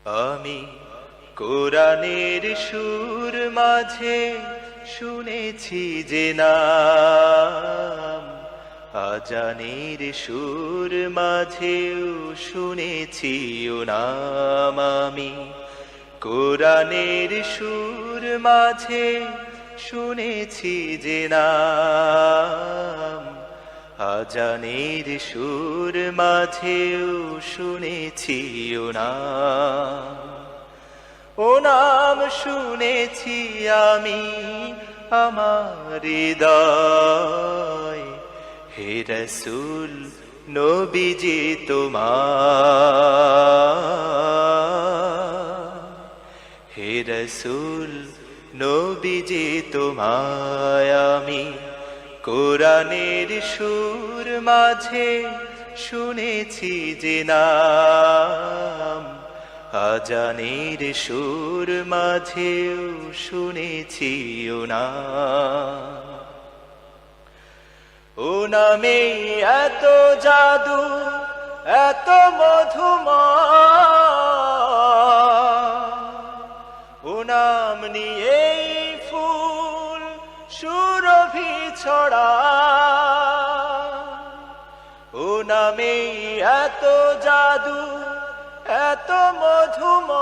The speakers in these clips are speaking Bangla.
আমি কোরআনের সুর মাঝে শুনেছি যে নাম, আজানের সুর মাঝেও শুনেছি ও নাম। আমি কোরআনের সুর মাঝে শুনেছি যে নাম, আজানের সুর মাঝেও শুনেছি ও নাম। ও নাম শুনেছি আমি আমার হৃদয়, হে রাসূল নবীজি তোমার, হে রাসূল নবীজি তোমায় আমি কোরআনের সুর মাঝে শুনেছি যে নাম, আজানের সুর মাঝেও শুনেছি ও নাম। ও নামে এত জাদু এত মধুময়, ও নাম নিয়েই ফুল সুরভি ছড়ায়। ও নামে এত জাদু এত মধুময়,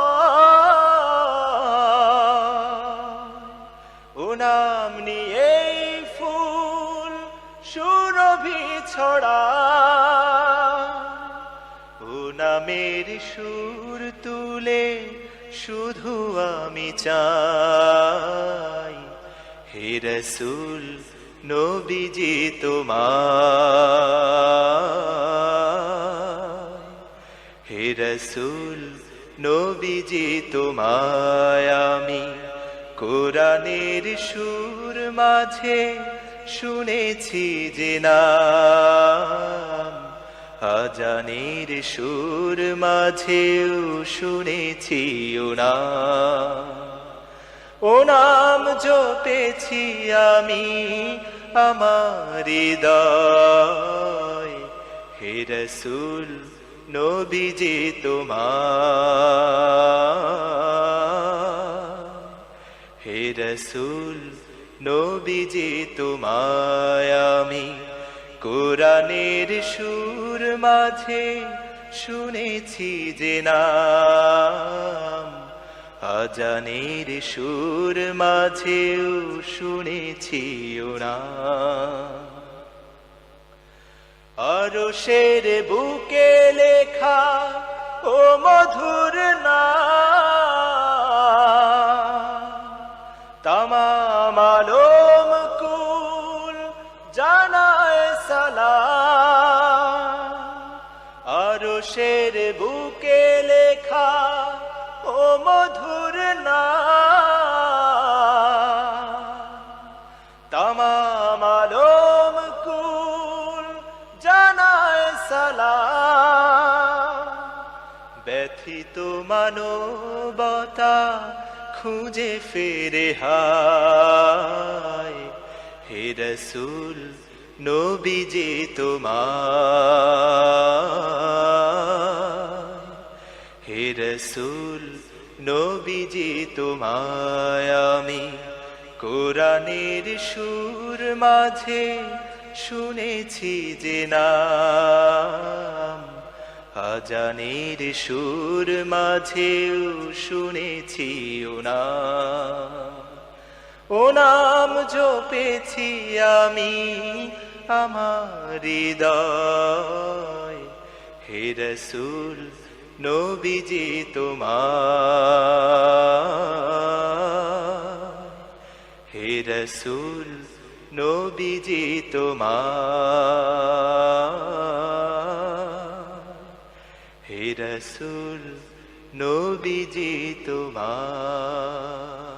ও নাম নিয়েই ফুল সুরভি ছড়ায়। ও নামের সুর তুলে শুধু আমি চাই, হে রাসূল নবীজি তোমায়, হে রাসূল নবীজি তোমায় আমি কোরআনের সুর মাঝে শুনেছি যে নাম, আজানের সুর মাঝেও শুনেছি ও নাম। ও নাম জপেছি আমি আমার হৃদয়, হে রাসূল নবীজি তোমার, হে রাসূল নবীজি তোমায় আমি কোরআনের সুর মাঝে শুনেছি যে নাম, আজানের সুর মাঝেও শুনেছি ও নাম। আরশের বুকে লেখা ও মধুর নাম, তামাম আলম কুল জানায় সালাম। আরশের বুকে লেখা ও মধুর নাম, তামাম আলম কুল জানায় সালাম। ব্যথিত মানবতা খুঁজে ফেরে হায়, হে রাসূল নবীজি তোমায়, হে রাসূল নবীজি তোমায় আমি কোরআনের সুর মাঝে শুনেছি যে নাম, আজানের সুর মাঝেও শুনেছি ও নাম। ও নাম জপেছি আমি আমার হৃদয়, হে রাসূল নবীজি তোমার, হে রাসূল নবীজি তোমার, হে রাসূল নবীজি তোমার।